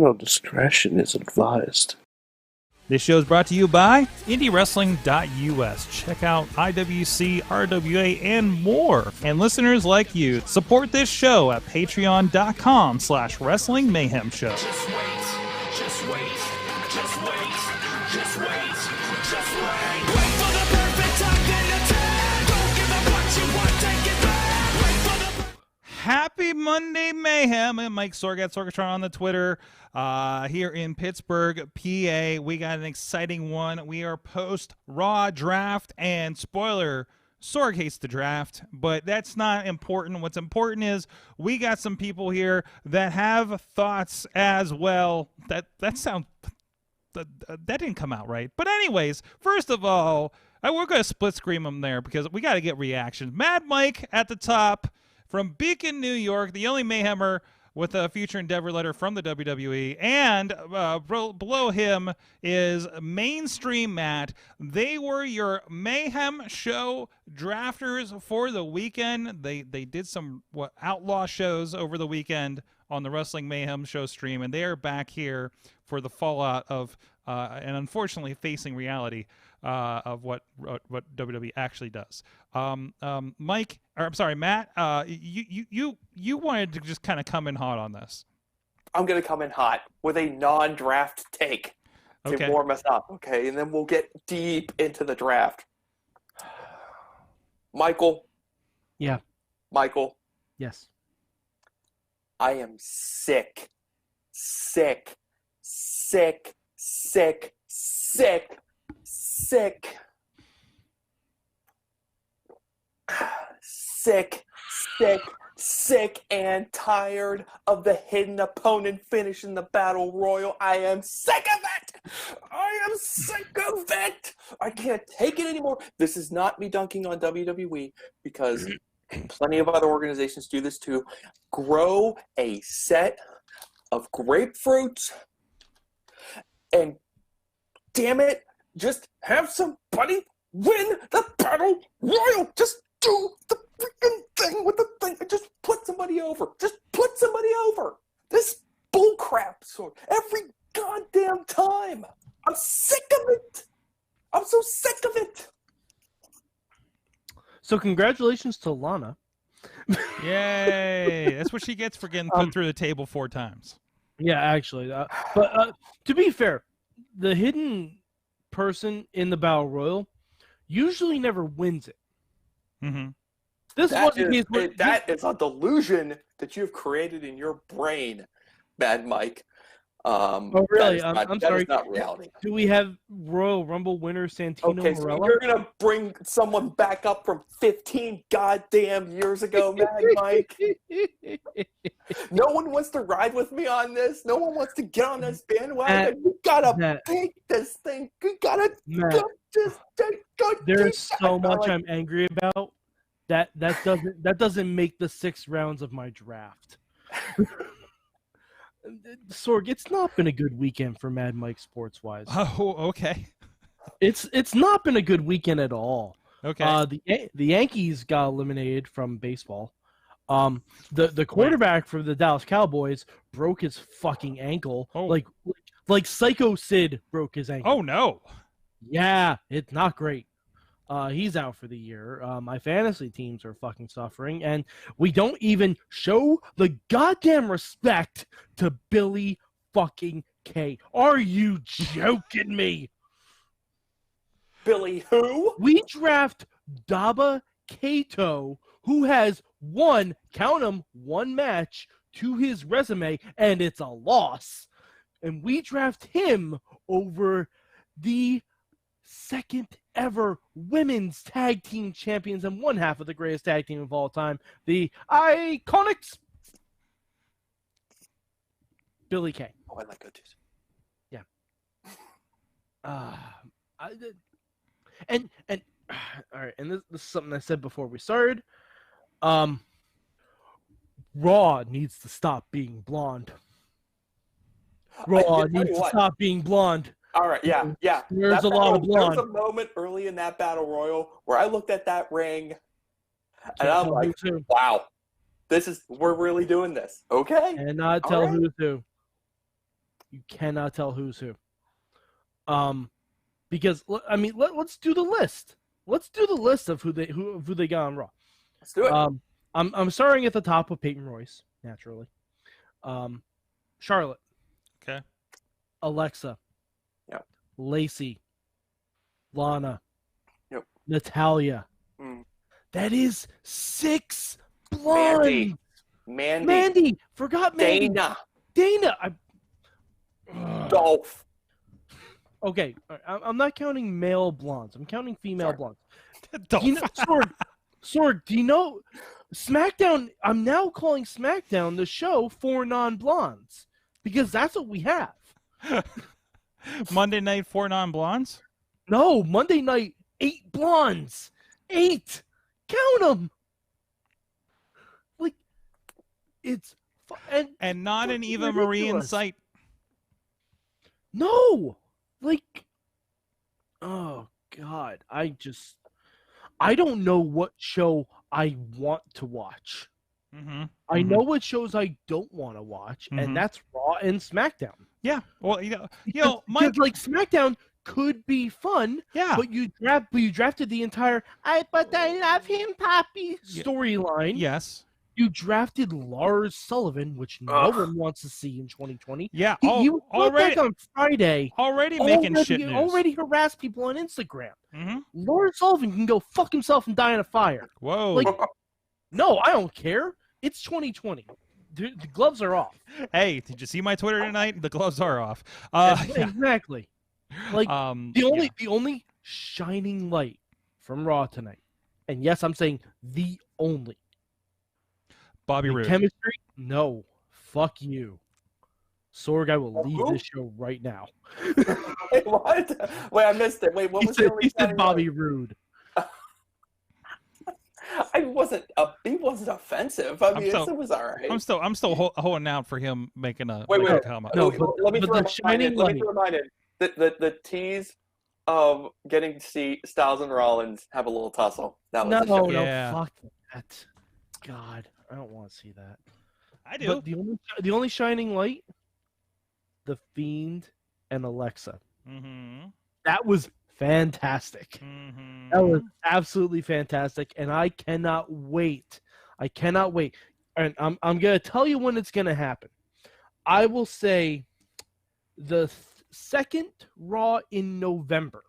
Parental discretion is advised. This show is brought to you by IndieWrestling.us. Check out IWC, RWA, and more. And listeners like you, support this show at Patreon.com/Wrestling Mayhem Show. Just wait, just wait, just wait, just wait, just wait. Wait for the perfect time, then attack. Don't give up what you want, take it back. Wait for the... Happy Monday Mayhem. And Mike Sorgatron on the Twitter. Here in Pittsburgh, PA, we got an exciting one. We are post-Raw draft, and spoiler, Sorg hates the draft, but that's not important. What's important is we got some people here that have thoughts as well. That didn't come out right. But anyways, first of all, we're going to split screen them there because we got to get reactions. Mad Mike at the top from Beacon, New York, the only Mayhemmer with a future endeavor letter from the WWE, and below him is Mainstream Matt. They were your Mayhem show drafters for the weekend. They did some outlaw shows over the weekend on the Wrestling Mayhem show stream, and they are back here for the fallout of and unfortunately facing reality of what WWE actually does. Mike, or I'm sorry, Matt, you wanted to just kind of come in hot on this. I'm going to come in hot with a non-draft take to warm us up, okay? And then we'll get deep into the draft. Michael. Yeah. Michael. Yes. I am sick. Sick. Sick. Sick. Sick. Sick. Sick. Sick. Sick and tired of the hidden opponent finishing the battle royal. I am sick of it. I am sick of it. I can't take it anymore. This is not me dunking on WWE because plenty of other organizations do this too. Grow a set of grapefruits and damn it, just have somebody win the battle royal. Just do the freaking thing with the thing. Just put somebody over. Just put somebody over. This bullcrap sort every goddamn time. I'm sick of it. I'm so sick of it. So congratulations to Lana. Yay! That's what she gets for getting put through the table 4 times. Yeah, actually. But to be fair, the hidden person in the Battle Royal usually never wins it. Mm-hmm. That is a delusion that you've created in your brain, Mad Mike. Oh, really? I'm sorry. That is not reality. Do we have Royal Rumble winner Santino Okay, so Marella? you're going to bring someone back up from 15 goddamn years ago, Mad Mike? No one wants to ride with me on this. No one wants to get on this bandwagon. You got to take this thing. You got to go this thing. There's so much I'm angry about. That doesn't make the 6 rounds of my draft. Sorg, it's not been a good weekend for Mad Mike sports-wise. Oh, okay. It's not been a good weekend at all. Okay. The Yankees got eliminated from baseball. The quarterback for the Dallas Cowboys broke his fucking ankle. Oh. Like Psycho Sid broke his ankle. Oh no. Yeah, it's not great. He's out for the year. My fantasy teams are fucking suffering, and we don't even show the goddamn respect to Billy fucking Kay. Are you joking me? Billy who? We draft Daba Kato, who has one match to his resume, and it's a loss. And we draft him over the second ever women's tag team champions and one half of the greatest tag team of all time, the Iconics. Billy Kay. Oh, I like Otis. Yeah. And all right, and this is something I said before we started. Raw needs to stop being blonde. Raw needs to stop being blonde. All right, yeah. There's a lot of blonde. There was a moment early in that battle royal where I looked at that ring, and I'm like, "Wow, we're really doing this." Okay, and not tell who's who. You cannot tell who's who. Because I mean, let's do the list. Let's do the list of who they got on Raw. Let's do it. I'm starting at the top with Peyton Royce, naturally. Charlotte. Okay. Alexa. Yep. Lacey. Lana. Yep. Natalia. Mm. That is 6 blondes. Mandy. Forgot Mandy. Dana. Dolph. Okay, I'm not counting male blondes. I'm counting female blondes. Don't. You know, Sorg, do you know SmackDown? I'm now calling SmackDown the show for non-blondes because that's what we have. Monday night 4 non-blondes? No, Monday night 8 blondes. 8. Count them. Like it's And not an Eva Marie in ridiculous. sight. No. Like, oh God, I don't know what show I want to watch. Mm-hmm. I know what shows I don't want to watch, and that's Raw and SmackDown. Yeah. Well, Because, Mike. like SmackDown could be fun, Yeah. but you drafted the entire "but I love him, Poppy" storyline. Yes. You drafted Lars Sullivan, which no one wants to see in 2020. Yeah. He was already back on Friday. already making shit news. Already harassed people on Instagram. Mm-hmm. Lars Sullivan can go fuck himself and die in a fire. Whoa. Like, no, I don't care. It's 2020. The gloves are off. Hey, did you see my Twitter tonight? The gloves are off. Exactly. Like the only shining light from Raw tonight, and yes, I'm saying the only. Bobby Roode. Chemistry? No. Fuck you. Sorg, I will leave this show right now. Wait, what? Wait, I missed it. Wait, what was the He said Bobby Roode. He wasn't offensive. I mean, it was all right. I'm still holding out for him making a Wait. comment. No, let me but throw the shining let me light. remind it. The tease of getting to see Styles and Rollins have a little tussle. That was No, Yeah. fuck that. God, I don't want to see that. I do. But the only shining light, The Fiend and Alexa. Mm-hmm. That was fantastic. Mm-hmm. That was absolutely fantastic, and I cannot wait. And I'm gonna tell you when it's gonna happen. I will say the second Raw in November.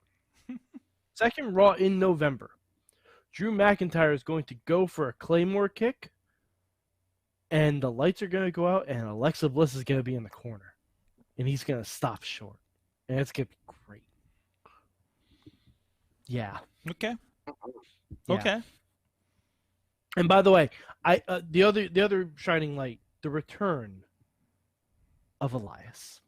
Second Raw in November. Drew McIntyre is going to go for a Claymore kick, and the lights are going to go out, and Alexa Bliss is going to be in the corner, and he's going to stop short, and it's going to be great. Yeah. Okay. Yeah. Okay. And by the way, the other shining light, the return of Elias.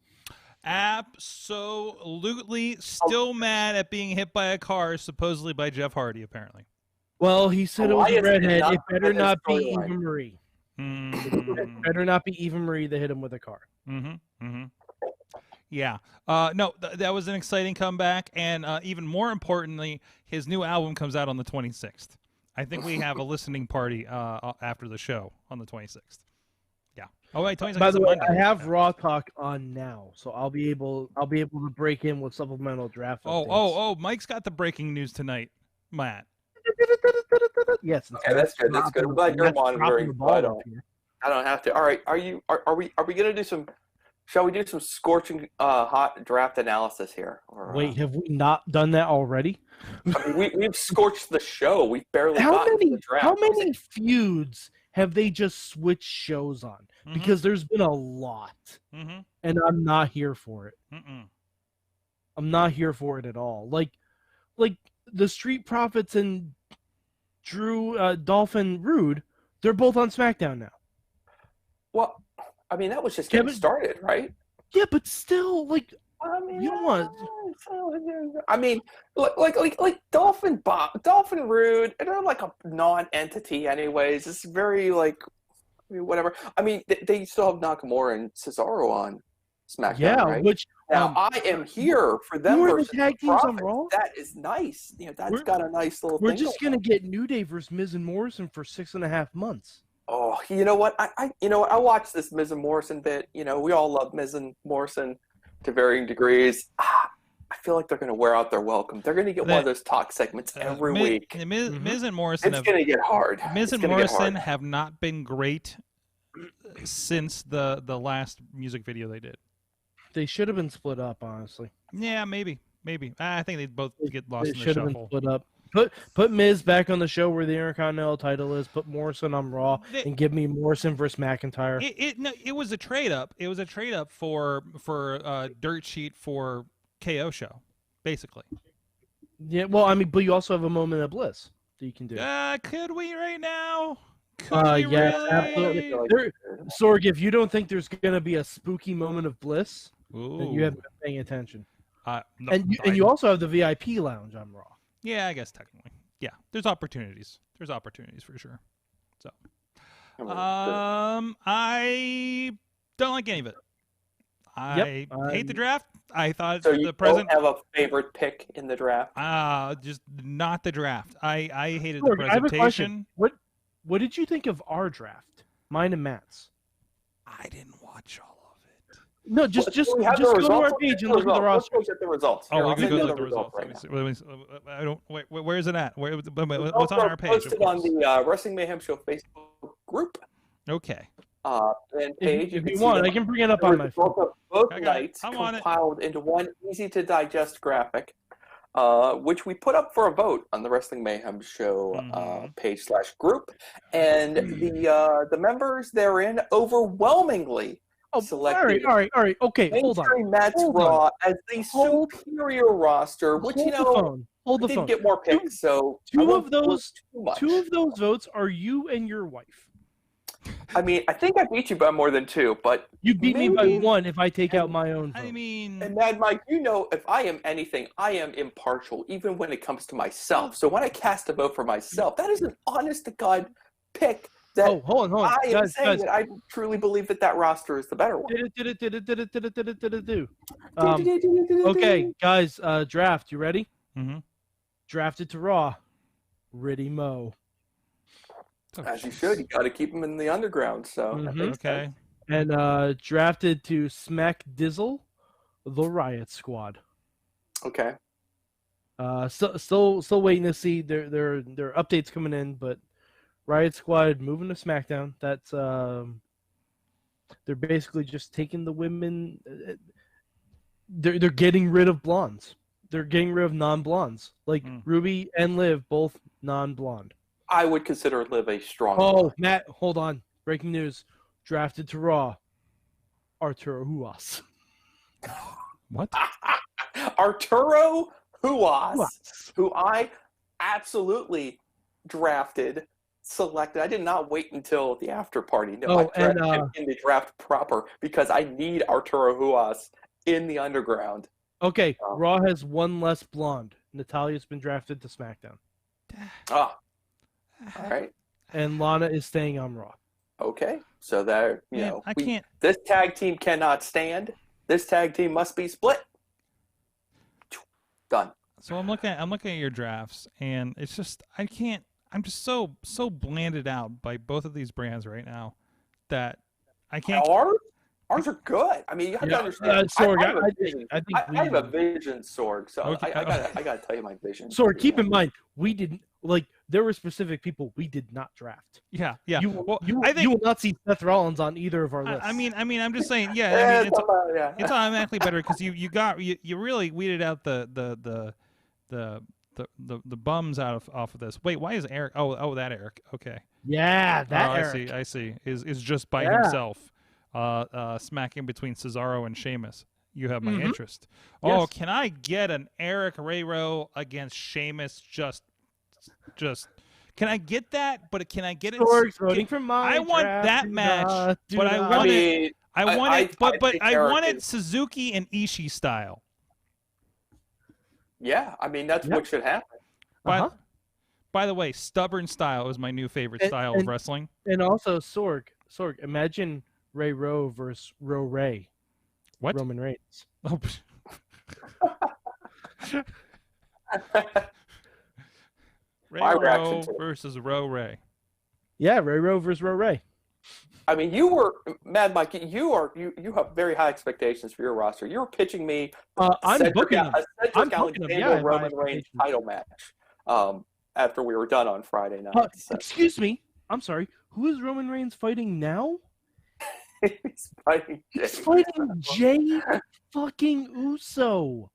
Absolutely still mad at being hit by a car, supposedly by Jeff Hardy, apparently. Well, he said it was a Elias did redhead. not It better win this not be storyline. Eva Marie. Mm-hmm. It better not be Eva Marie that hit him with a car. Mm-hmm. Mm-hmm. Yeah. No, that was an exciting comeback, and even more importantly, his new album comes out on the 26th. I think we have a listening party after the show on the 26th. Yeah. Oh wait, 26th. By is the a way, Monday. I have Raw Talk on now, so I'll be able to break in with supplemental draft. Oh! Mike's got the breaking news tonight, Matt. Yes. Okay, that's good. That's good. I'm glad you're monitoring. I don't have to. All right. Are we gonna do some? Shall we do some scorching hot draft analysis here? Or, Wait, have we not done that already? I mean, we've scorched the show. We've barely How gotten to many? the draft. How many feuds have they just switched shows on? Mhm. Because there's been a lot, Mm-hmm. and I'm not here for it. Mm-mm. I'm not here for it at all. Like the Street Profits and Drew, Dolphin, Rude, they're both on SmackDown now. Well, I mean, that was just getting Kevin- started, right? Yeah, but still, like, I mean, you don't want. I mean, like Dolphin Rude, and they're like a non-entity, anyways. It's very like, I mean, whatever. I mean, they still have Nakamura and Cesaro on SmackDown, Yeah, right? which Now I am here for them who are the versus tag teams on Profits. Raw? That is nice. You know, that's We're- got a nice little. we're thing just going gonna get New Day versus Miz and Morrison for 6.5 months. Oh, you know what? I watched this Miz and Morrison bit. You know, we all love Miz and Morrison. to varying degrees. I feel like they're going to wear out their welcome. They're going to get one of those talk segments every week. Miz and Morrison It's going to get hard. Miz and Morrison have not been great since the last music video they did. They should have been split up, honestly. Yeah, maybe. I think they'd both get lost in the should have been shuffle. split up. Put Miz back on the show where the Intercontinental title is. Put Morrison on Raw and give me Morrison versus McIntyre. It was a trade up. It was a trade up for dirt sheet for KO show, basically. Yeah, well, I mean, but you also have a moment of bliss that you can do. Could we right now? Could we yes, really? absolutely. Sorg, if you don't think there's gonna be a spooky moment of bliss, then you haven't been paying attention. No, and you also have the VIP lounge on Raw. Yeah, I guess technically. Yeah, there's opportunities. There's opportunities for sure. So, I don't like any of it. I hate the draft. I thought So you the present. don't have a favorite pick in the draft? Just not the draft. I hated Sorg, the I have a presentation. question. What did you think of our draft? Mine and Matt's. I didn't watch all of it. No, just We have the go to results. our page and look at the roster. Let's look at the results. Oh, Here, we I'll can send go you look at the results. right Let me see. now. Let me see. I don't. Wait, where is it at? What's Results on are our page? Of posted on course. the Wrestling Mayhem Show Facebook group Okay. and page. If can you see want, the I can bring it up on my phone. results of both I got it. nights I'm on it. compiled into one easy-to-digest graphic, which we put up for a vote on the Wrestling Mayhem Show page/group, and the members therein overwhelmingly selected. All right. Okay, hold on. Mainstream Matt's Hold Raw as the Hold- superior roster, which Hold the phone. Hold the did phone. get more picks. So I Two won't of those too much. votes are you and your wife. I mean, I think I beat you by more than two, but You beat me by maybe- one if I take out my own vote. I mean, And Mad Mike, you know, if I am anything, I am impartial, even when it comes to myself. So when I cast a vote for myself, that is an honest to God pick. That hold on. I am Guys, saying that I truly believe that roster is the better one. Okay, guys, draft. You ready? Mhm. Drafted to Raw. Riddy Mo. As you should. You got to keep them in the underground. So that Mhm. makes Okay. sense. And drafted to Smack Dizzle, the Riot Squad. Okay. Still waiting to see their updates coming in, but Riot Squad moving to SmackDown. That's they're basically just taking the women. They're getting rid of blondes. They're getting rid of non-blondes. Like Ruby and Liv, both non-blonde. I would consider Liv a strong. Oh, Matt, hold on. Breaking news. Drafted to Raw. Arturo Huas. What? Arturo Huas, who I absolutely drafted, selected. I did not wait until the after party. No, I drafted him in the draft proper because I need Arturo Huas in the underground. Okay, Raw has one less blonde. Natalia's been drafted to SmackDown. All right. And Lana is staying on Raw. Okay. So there, you know, I can't. This tag team cannot stand. This tag team must be split. Done. So I'm looking at your drafts, and it's just I can't. I'm just so blanded out by both of these brands right now that I can't. Ours are good. I mean, you have to understand. Sorg, I have a vision, Sorg. So Okay. I gotta tell you my vision. Sorg, keep in mind, we didn't there were specific people we did not draft. Yeah. You will not see Seth Rollins on either of our lists. I mean, I'm just saying. Yeah. I mean, it's automatically better because you really weeded out the bums off of this. Wait, why is Eric? Oh, that Eric. Okay. Yeah, that Eric. I see. Is just by himself. Smacking between Cesaro and Sheamus. You have my interest. Yes. Oh, can I get an Eric RAW against Sheamus? Just, can I get that? But can I get it? Sorg's voting for my I want draft. that match, but I want it. But I want it Suzuki and Ishii style. Yeah, I mean that's what should happen. By the way, stubborn style is my new favorite style of wrestling. And also, Sorg, imagine RAW versus Ray. What? Roman Reigns. Oh. Ray versus Ray. Yeah, RAW versus Ray. I mean, you were Mad Mike. You have very high expectations for your roster. You were pitching me I'm booking them. a I'm Cedric booking them. Yeah, I have Roman high Reigns expectations. title match after we were done on Friday night. So. Excuse me. I'm sorry. Who is Roman Reigns fighting now? He's fighting Jay. He's fighting Jay fucking Uso.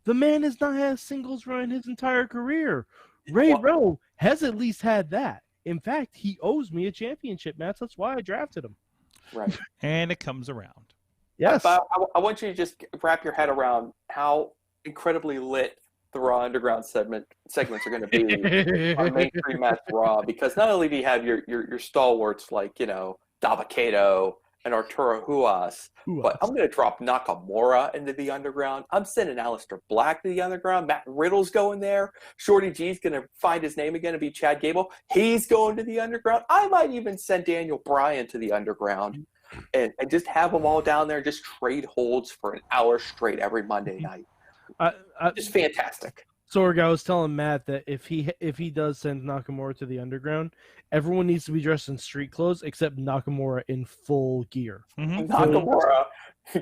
The man has not had a singles run his entire career. Ray Rowe has at least had that. In fact, he owes me a championship match. That's why I drafted him. Right. And it comes around. Yes. But I want you to just wrap your head around how incredibly lit the Raw Underground segments are going to be on Mainstream Match Raw, because not only do you have your stalwarts like, Daba Kato and Arturo Huas, but I'm going to drop Nakamura into the Underground. I'm sending Aleister Black to the Underground. Matt Riddle's going there. Shorty G's going to find his name again and be Chad Gable. He's going to the Underground. I might even send Daniel Bryan to the Underground and just have them all down there, just trade holds for an hour straight every Monday night. Just fantastic. Sorg, I was telling Matt that if he does send Nakamura to the Underground, everyone needs to be dressed in street clothes except Nakamura in full gear. Mm-hmm. Nakamura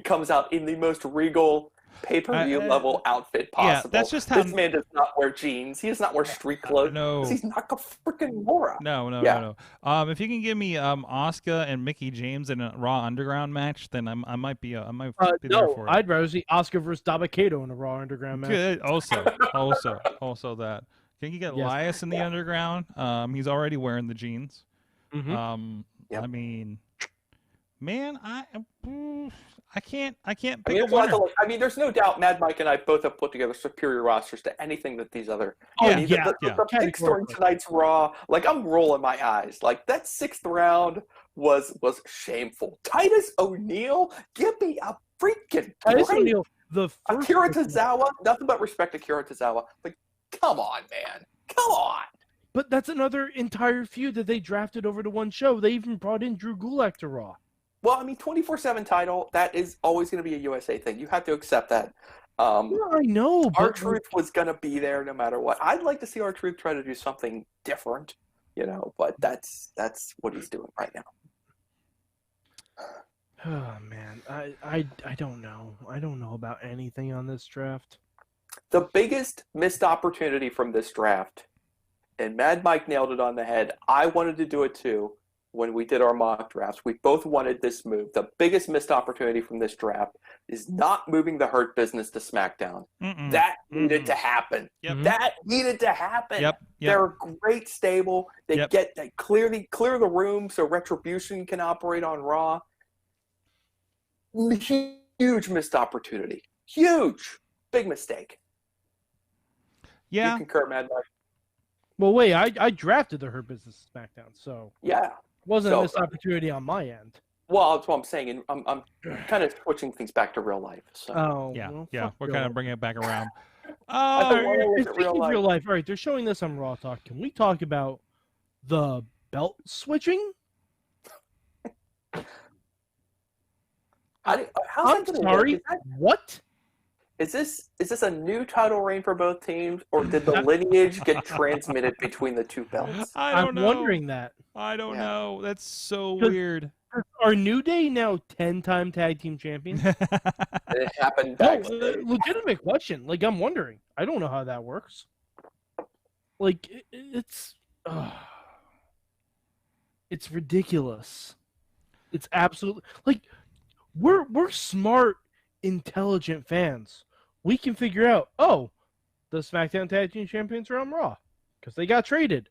comes out in the most regal pay-per-view level outfit possible. Yeah, that's just how this man does not wear jeans. He does not wear street clothes. No. He's Nakamura. No. If you can give me Asuka and Mickey James in a Raw Underground match, then I might be there for it. I'd rather see Asuka versus Daba Kato in a Raw Underground match. Good. Also that. Can you get Elias in the Underground? He's already wearing the jeans. Mm-hmm. Yep. I mean, man, I can't pick I mean, a winner. there's no doubt Mad Mike and I both have put together superior rosters to anything that these other. The pick during tonight's Raw, I'm rolling my eyes. That 6th round was shameful. Titus O'Neil, give me a freaking Titus break. O'Neil, the first Akira Tozawa, nothing but respect to Akira Tozawa. Come on, man. Come on. But that's another entire feud that they drafted over to one show. They even brought in Drew Gulak to Raw. Well, 24/7 title, that is always going to be a USA thing. You have to accept that. I know. R-Truth was going to be there no matter what. I'd like to see R-Truth try to do something different, but that's what he's doing right now. Oh, man. I don't know. I don't know about anything on this draft. The biggest missed opportunity from this draft, and Mad Mike nailed it on the head. I wanted to do it too. When we did our mock drafts, we both wanted this move. The biggest missed opportunity from this draft is not moving the Hurt Business to SmackDown. That needed to happen. Yep. That needed to happen. Yep. They're a great stable. They clear the room so Retribution can operate on Raw. Huge missed opportunity. Huge. Big mistake. Yeah. You concur, Mad Mike? Well, wait, I drafted the Hurt Business SmackDown, so yeah. Wasn't a missed opportunity on my end. Well, that's what I'm saying. And I'm kind of switching things back to real life. So. We're kind of bringing it back around. Speaking of real life, all right, they're showing this on Raw Talk. Can we talk about the belt switching? I'm sorry. What? Is this a new title reign for both teams, or did the lineage get transmitted between the two belts? I'm wondering that. I don't know. That's so weird. Are New Day now 10-time tag team champions? It happened back. Legitimate question. I'm wondering. I don't know how that works. It's ridiculous. It's absolutely we're smart, intelligent fans. We can figure out, the SmackDown Tag Team Champions are on Raw because they got traded.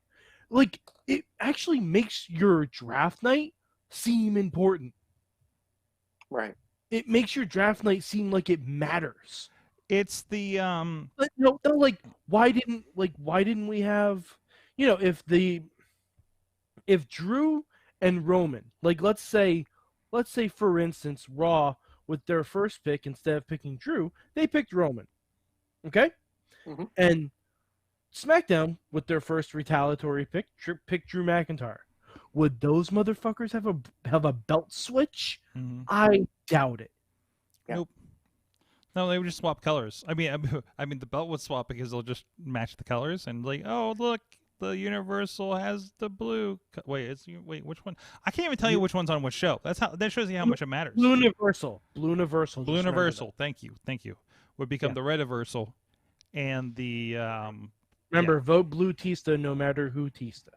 It actually makes your draft night seem important. Right. It makes your draft night seem like it matters. It's the why didn't we have, if Drew and Roman, let's say for instance Raw with their first pick, instead of picking Drew, they picked Roman. Okay? Mm-hmm. And SmackDown, with their first retaliatory pick, picked Drew McIntyre. Would those motherfuckers have a belt switch? Mm-hmm. I doubt it. Nope. No, they would just swap colors. I mean, the belt would swap because they'll just match the colors and look, the Universal has the blue. Wait, which one? I can't even tell you which one's on which show. That shows you how much it matters. Blue Universal. Blue Universal. Blue just remember Universal. Thank you. Would become the Red Universal, and the Remember, vote Blue Tista no matter who Tista.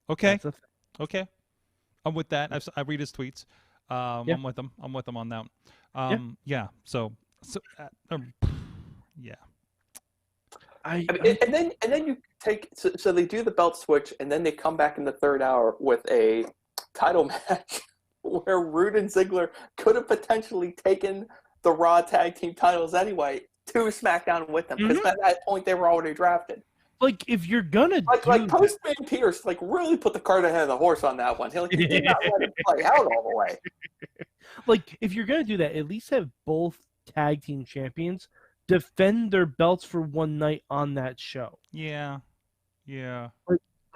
Okay. That's a thing. Okay. I'm with that. I read his tweets. I'm with him. I'm with him on that. Yeah. So yeah. I mean, and then you take so they do the belt switch, and then they come back in the third hour with a title match where Rude and Ziggler could have potentially taken the Raw tag team titles anyway to SmackDown with them, because at that point they were already drafted. Like, if you're gonna like Postman Pierce, like, really put the cart ahead of the horse on that one. He did not let it play out all the way. Like, if you're gonna do that, at least have both tag team champions defend their belts for one night on that show. Yeah.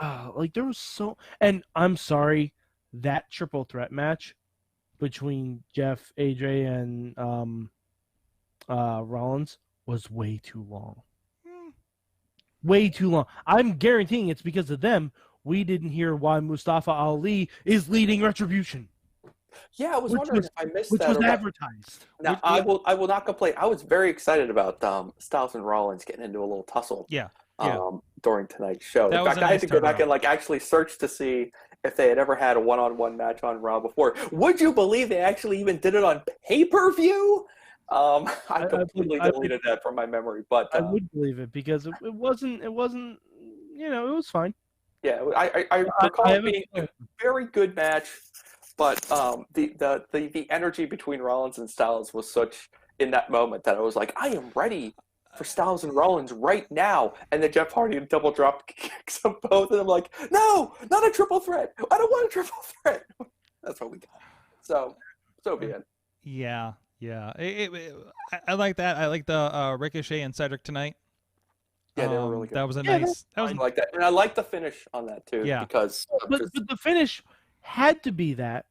Like there was so, and I'm sorry, that triple threat match between Jeff, AJ, and Rollins was way too long. Way too long. I'm guaranteeing it's because of them we didn't hear why Mustafa Ali is leading Retribution. Yeah, I was wondering if I missed which that. was or advertised. Now, I will not complain. I was very excited about Styles and Rollins getting into a little tussle. Yeah. During tonight's show. That In was fact, a I had nice to go back turnaround. and actually search to see if they had ever had a one-on-one match on Raw before. Would you believe they actually even did it on pay-per-view? I completely deleted that from my memory, but I would believe it because it wasn't. It was fine. Yeah, I recall it being a very good match, but the energy between Rollins and Styles was such in that moment that I was like, I am ready for Styles and Rollins right now. And then Jeff Hardy double drop kicks them both, and I'm like, no, not a triple threat. I don't want a triple threat. That's what we got. So be it. Yeah. I like that. I like the Ricochet and Cedric tonight. Yeah, they were really good. That was a nice. That was I like that, and I like the finish on that too. Yeah. Because But the finish had to be that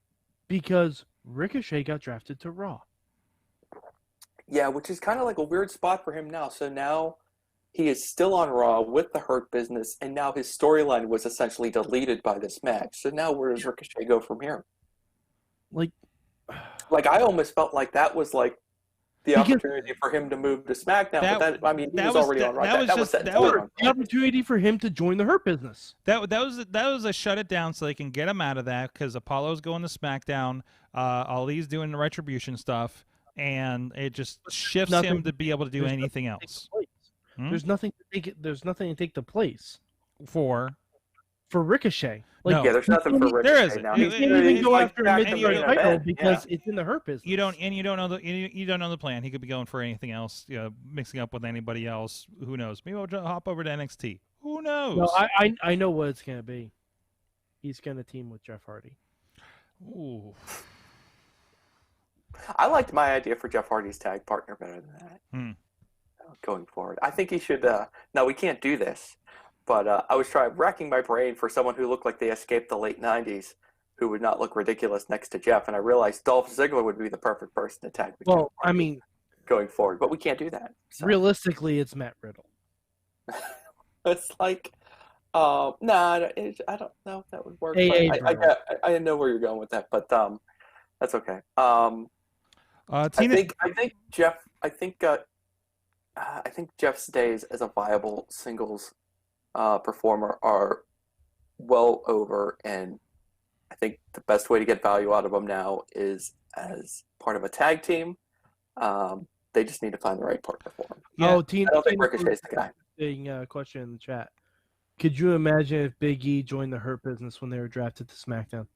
because Ricochet got drafted to Raw. yeah, which is kind of like a weird spot for him now. So now he is still on Raw with the Hurt Business, and now his storyline was essentially deleted by this match. So now where does Ricochet go from here? Like I almost felt like that was like the opportunity for him to move to SmackDown. But he was already on Raw. That was the opportunity for him to join the Hurt Business. That was a shut it down so they can get him out of that because Apollo's going to SmackDown. Ali's doing the Retribution stuff, and it just shifts him to be able to do anything else. There's nothing to take it. There's nothing to take the place for Ricochet. No. Yeah, there's nothing for Ricochet There isn't. now. You can't even go after a mid-card title event. because it's in the Hurt Business. you don't know the plan. He could be going for anything else, mixing up with anybody else. Who knows? Maybe I'll hop over to NXT. Who knows? No, I know what it's gonna be. He's gonna team with Jeff Hardy. Ooh. I liked my idea for Jeff Hardy's tag partner better than that. Going forward, I think he should. Now we can't do this, but I was racking my brain for someone who looked like they escaped the late '90s, who would not look ridiculous next to Jeff, and I realized Dolph Ziggler would be the perfect person to tag with. Well, I mean, going forward, but we can't do that. So. Realistically, it's Matt Riddle. It's like, I don't know if that would work. I know where you're going with that, but that's okay. I think Jeff's days as a viable singles performer are well over, and I think the best way to get value out of him now is as part of a tag team. They just need to find the right partner for him. Yeah. I don't think Ricochet's the guy. Question in the chat. Could you imagine if Big E joined the Hurt Business when they were drafted to SmackDown?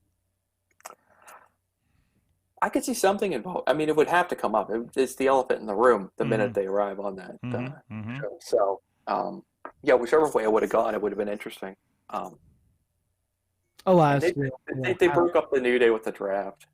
I could see something involved. I mean, it would have to come up. It's the elephant in the room the minute they arrive on that show. So, whichever way it would have gone, it would have been interesting. Alas, they broke up the New Day with the draft.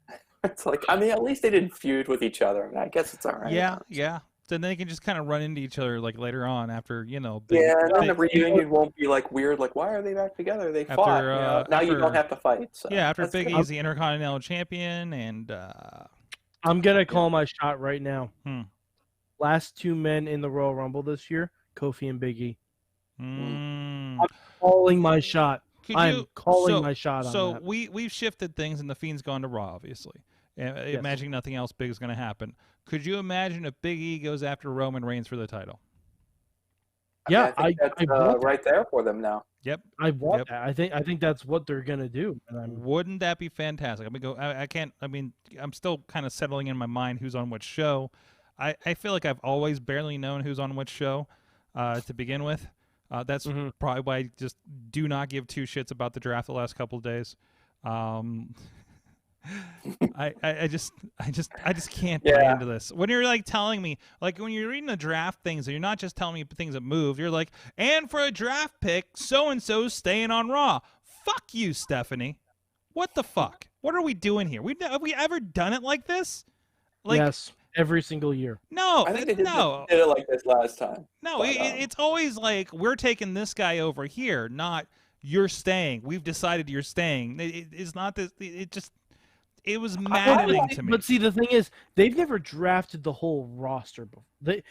It's like, I mean, at least they didn't feud with each other. I mean, I guess it's all right. Yeah. Then they can just kind of run into each other like later on after and then the reunion won't be like weird. Like, why are they back together? They fought. Now you don't have to fight. So. Yeah, after Big E's the Intercontinental Champion, and I'm gonna call my shot right now. Hmm. Last two men in the Royal Rumble this year, Kofi and Big E. Mm. Calling my shot. Could I'm you- calling so- my shot on So that. we've shifted things, and the Fiend's gone to Raw, obviously. Imagining nothing else big is going to happen. Could you imagine if Big E goes after Roman Reigns for the title? Yeah, I think that's want that. right there for them now. Yep. I want Yep. that. I think that's what they're gonna do. And Wouldn't that be fantastic? I can't. I mean, I'm still kind of settling in my mind who's on which show. I feel like I've always barely known who's on which show to begin with. That's probably why I just do not give two shits about the draft the last couple of days. I just can't buy into this. When you're like telling me, like when you're reading the draft things, and you're not just telling me things that move. You're like, and for a draft pick, so and so staying on Raw. Fuck you, Stephanie. What the fuck? What are we doing here? Have we ever done it like this? Like, yes, every single year. no, I think they did no, it like this last time. no. But, It's always like we're taking this guy over here, not you're staying. We've decided you're staying. It's not this. It was maddening to me. But see, the thing is, they've never drafted the whole roster before.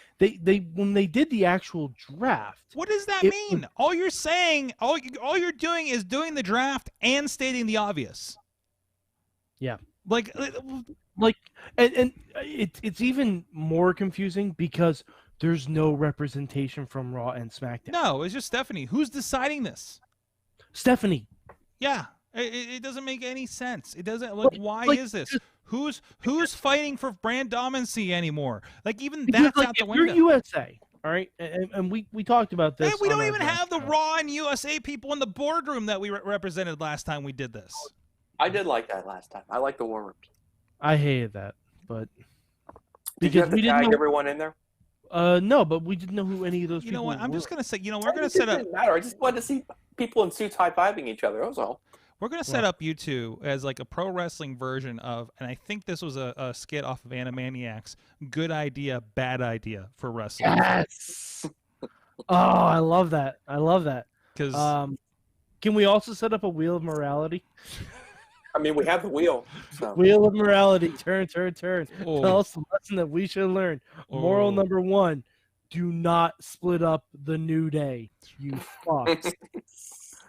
They when they did the actual draft. What does that it mean? All you're saying, all you're doing is doing the draft and stating the obvious. Yeah. Like, And it's even more confusing because there's no representation from Raw and SmackDown. no, it's just Stephanie. Who's deciding this? Stephanie. Yeah, it doesn't make any sense. It doesn't. Like, why is this? Who's fighting for brand dominancy anymore? Like, even Because, that's like, out the if window. you're USA, all right, and we talked about this. Hey, we on don't our even draft have the show. Raw and USA people in the boardroom that we represented last time we did this. I did like that last time. I like the war rooms. I hated that, but Did you have to we didn't tag know. everyone in there? No, but we didn't know who any of those You people know what? I'm were. just gonna say. You know, we're gonna It set up. didn't matter. I just wanted to see people in suits high-fiving each other. That was all. We're gonna set up you two as like a pro wrestling version of, and I think this was a skit off of Animaniacs. Good idea, bad idea for wrestling. Yes. Oh, I love that. I love that. Because Can we also set up a wheel of morality? I mean, we have the wheel. So. Wheel of morality. Turn, turn, turn. Oh. Tell us the lesson that we should learn. Moral Oh. number 1: do not split up the New Day. You fucks.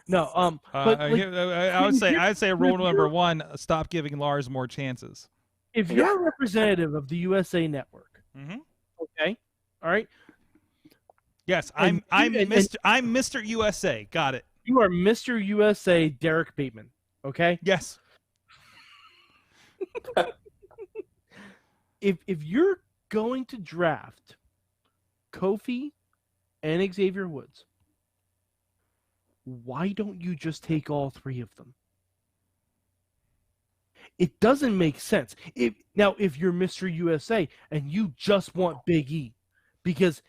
No. But like, I'd say rule number 1: stop giving Lars more chances. if you're a representative of the USA Network, Mm-hmm. okay, all right, Yes, And I'm you- and- Mr. USA. Got it. you are Mr. USA Derek Bateman. Okay. Yes. If you're going to draft Kofi and Xavier Woods, why don't you just take all three of them? It doesn't make sense. If you're Mr. USA and you just want Big E because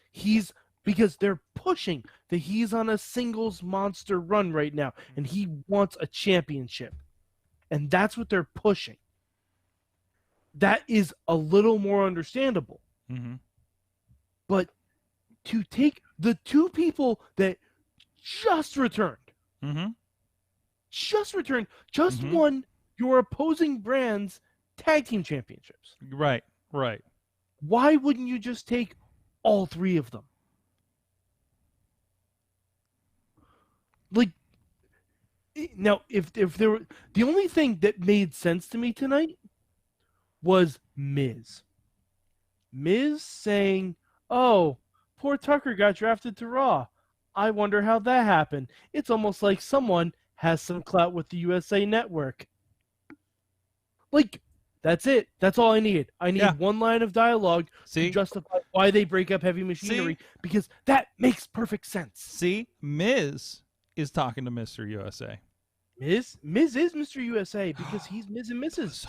they're pushing that he's on a singles monster run right now and he wants a championship. And that's what they're pushing. That is a little more understandable. Mm-hmm. But to take the two people that just returned, Mm-hmm. just Mhm. won your opposing brand's tag team championships. Right. Right. Why wouldn't you just take all three of them? Like, now, if there were, the only thing that made sense to me tonight was Miz. Miz saying, "Oh, poor Tucker got drafted to Raw. I wonder how that happened." It's almost like someone has some clout with the USA Network. Like, that's it. That's all I need. I need one line of dialogue See? to justify why they break up heavy machinery, because that makes perfect sense. See, Miz is talking to Mr. USA. Miz is Mr. USA because he's Miz and Mrs.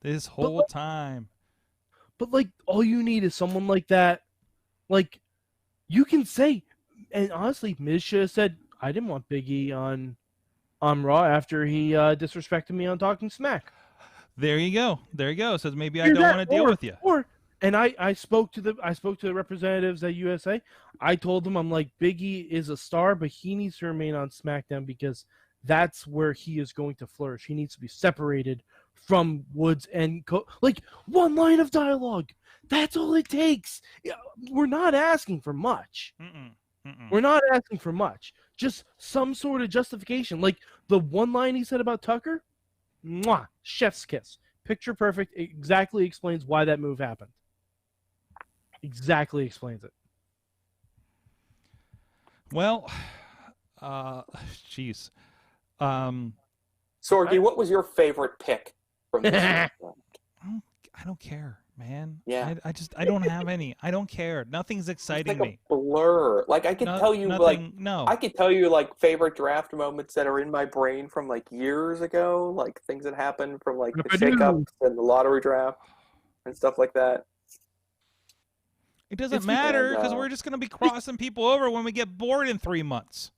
This whole time. But like, all you need is someone like that. Like, you can say, and honestly, Miz should have said, "I didn't want Big E on Raw after he disrespected me on Talking Smack." There you go. There you go. Says maybe I don't want to deal with you. And I spoke to the representatives at USA. I told them, I'm like, Big E is a star, but he needs to remain on SmackDown because that's where he is going to flourish. He needs to be separated from Woods and like, one line of dialogue. That's all it takes. Yeah, we're not asking for much. We're not asking for much. Just some sort of justification. Like the one line he said about Tucker, mwah, chef's kiss. Picture perfect. Exactly explains why that move happened. Exactly explains it. Well, jeez. Sorgi, what was your favorite pick from this year's draft? I don't care, man. Yeah. I don't have any. I don't care. Nothing's It's exciting like me. a blur. Like I could tell you, like no. I could tell you, like favorite draft moments that are in my brain from like years ago, like things that happened from like the shakeups and the lottery draft and stuff like that. It doesn't matter because we're just gonna be crossing people over when we get bored in 3 months.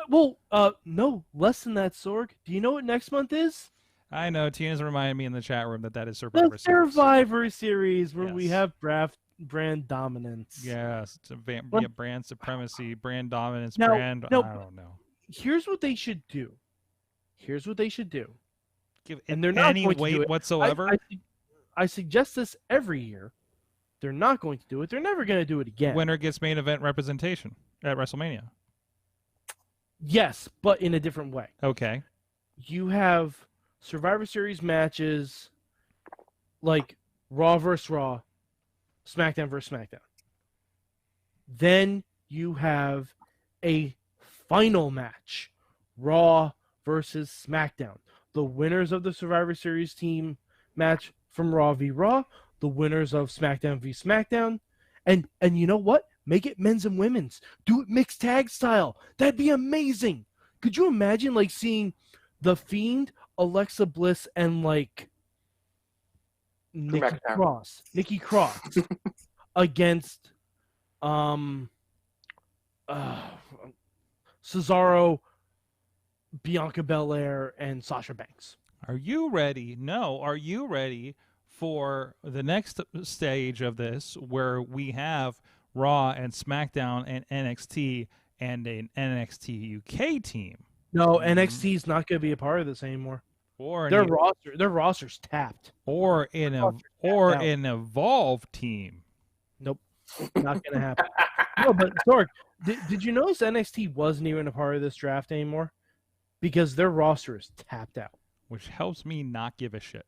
Well, no, less than that, Sorg. Do you know what next month is? I know. Tina's reminding me in the chat room that is Survivor The Series. Survivor Series, where we Yes. have brand dominance. Yes, it's brand supremacy, brand dominance, Now- brand. no, I don't know. Here's what they should do. Give And they're not any going to do weight it. whatsoever. I suggest this every year. They're not going to do it. They're never going to do it again. Winner gets main event representation at WrestleMania. Yes, but in a different way. Okay. You have Survivor Series matches like Raw versus Raw, SmackDown versus SmackDown. Then you have a final match, Raw versus SmackDown. The winners of the Survivor Series team match from Raw v Raw, the winners of SmackDown v SmackDown, and you know what? Make it men's and women's. Do it mixed tag style. That'd be amazing. Could you imagine like seeing The Fiend, Alexa Bliss, and like Nikki Cross against Cesaro, Bianca Belair, and Sasha Banks? Are you ready? No. Are you ready for the next stage of this where we have Raw and SmackDown and NXT and an NXT UK team? No, NXT's not going to be a part of this anymore. Or Their roster's tapped. Or an Evolve team. Nope, not going to happen. No, but Sorg, did you notice NXT wasn't even a part of this draft anymore? Because their roster is tapped out. Which helps me not give a shit.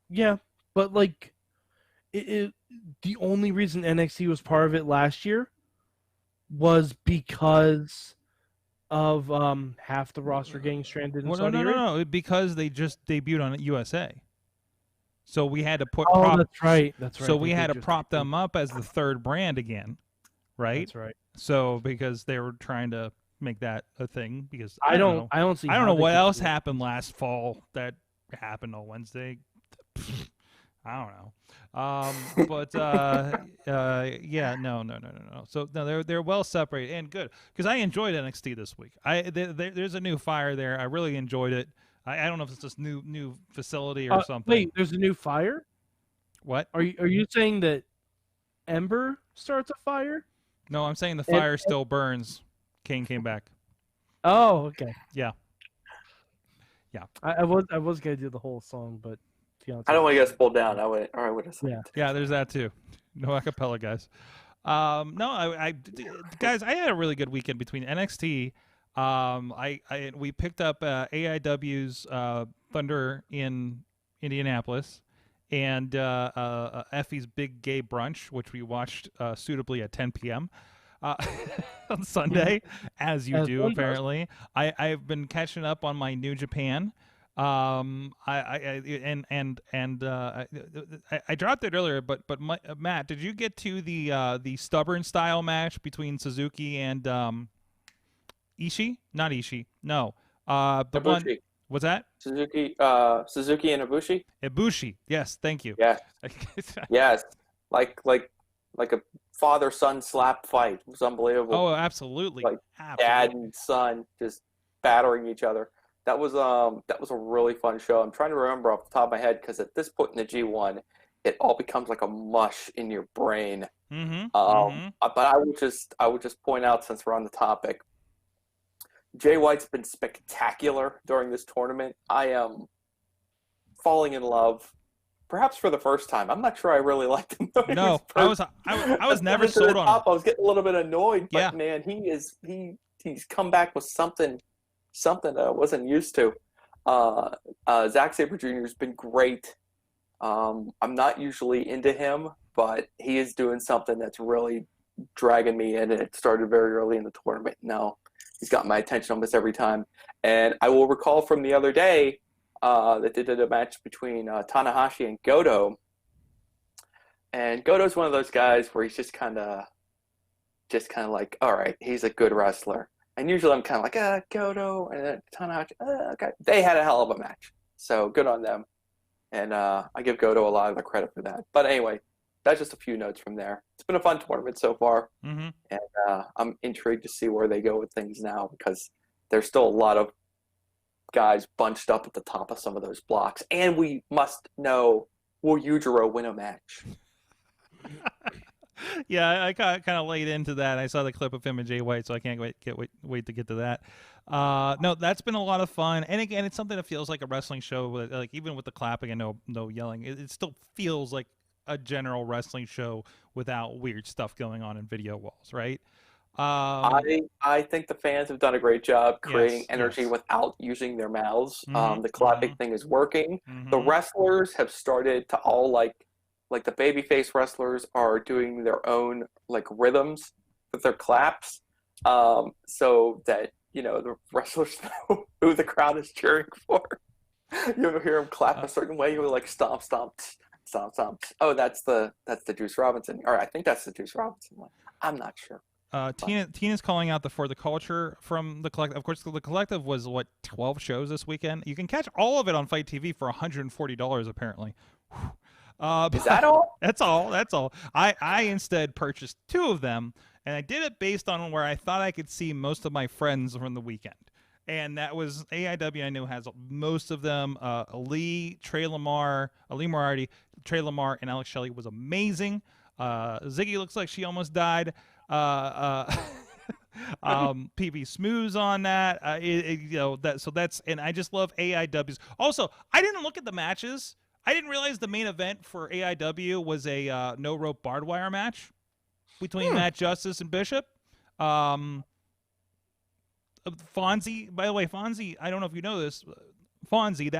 Yeah, but like, the only reason NXT was part of it last year was because of half the roster getting stranded in Saudi Arabia. No, because they just debuted on USA. So we had to put. That's right. So we had to prop them up as the third brand again, right? That's right. So because they were trying to make that a thing, because I don't know what else happened last fall that happened on Wednesday. I don't know. But yeah, no. So no, they're well separated and good because I enjoyed NXT this week. There's a new fire there. I really enjoyed it. I don't know if it's this new facility or something. Wait, there's a new fire? What? Are you saying that Ember starts a fire? No, I'm saying the fire still burns. Kane came back. Oh, okay. Yeah. I was gonna do the whole song, but I don't want to get pulled down. I would have said. Yeah, there's that too. No acapella, guys. No, guys, I had a really good weekend between NXT. We picked up AIW's Thunder in Indianapolis, and Effie's Big Gay Brunch, which we watched suitably at 10 p.m. On Sunday, as you do apparently. I've been catching up on my New Japan. I dropped it earlier, but Matt, did you get to the stubborn style match between Suzuki and Ishii? Not Ishii. No. The Ibushi. one. What's that? Suzuki and Ibushi. Ibushi. Yes, thank you. Yeah. Yes. Like a father-son slap fight. It was unbelievable. Oh, absolutely. Like absolutely. Dad and son just battering each other. That was a really fun show. I'm trying to remember off the top of my head because at this point in the G1, it all becomes like a mush in your brain. But I would just point out, since we're on the topic, Jay White's been spectacular during this tournament. I am falling in love perhaps for the first time. I'm not sure I really liked him. No, I was never sold on him. I was getting a little bit annoyed, but Yeah. man, he's come back with something that I wasn't used to. Zack Sabre Jr. has been great. I'm not usually into him, but he is doing something that's really dragging me in. And it started very early in the tournament. Now he's got my attention almost every time. And I will recall from the other day that they did a match between Tanahashi and Goto. And Goto's one of those guys where he's just kind of like, all right, he's a good wrestler. And usually I'm kind of like, Goto, and then Tanahashi, okay. They had a hell of a match. So good on them. And I give Goto a lot of the credit for that. But anyway, that's just a few notes from there. It's been a fun tournament so far. Mm-hmm. And I'm intrigued to see where they go with things now, because there's still a lot of guys bunched up at the top of some of those blocks. And we must know, will Yujiro win a match? Yeah, I kind of laid into that. I saw the clip of him and Jay White, so I can't wait to get to that. No, that's been a lot of fun. And again, it's something that feels like a wrestling show. Like, even with the clapping and no yelling, it still feels like a general wrestling show without weird stuff going on in video walls, right? I think the fans have done a great job creating Yes, energy yes. without using their mouths. Mhm, The clapping thing is working. The Mhm. wrestlers have started to all like the babyface wrestlers are doing their own like rhythms with their claps, so that the wrestlers know who the crowd is cheering for. You ever hear them clap a certain way? You're like stomp, stomp, stomp, stomp. Oh, that's the Juice Robinson. Or I think that's the Juice Robinson one. I'm not sure. Tina's calling out for the culture from the collective. Of course, the collective was 12 shows this weekend. You can catch all of it on Fight TV for $140 apparently. Is that all? That's all. That's all. I instead purchased 2 of them, and I did it based on where I thought I could see most of my friends from the weekend. And that was AIW. I knew has most of them. Ali Moriarty, Trey Lamar, and Alex Shelley was amazing. Ziggy looks like she almost died. PB Smooth's on that. And I just love AIW's. Also, I didn't look at the matches. I didn't realize the main event for AIW was a no rope barbed wire match between Matt Justice and Bishop. Fonzie, by the way, Fonzie, I don't know if you know this, Fonzie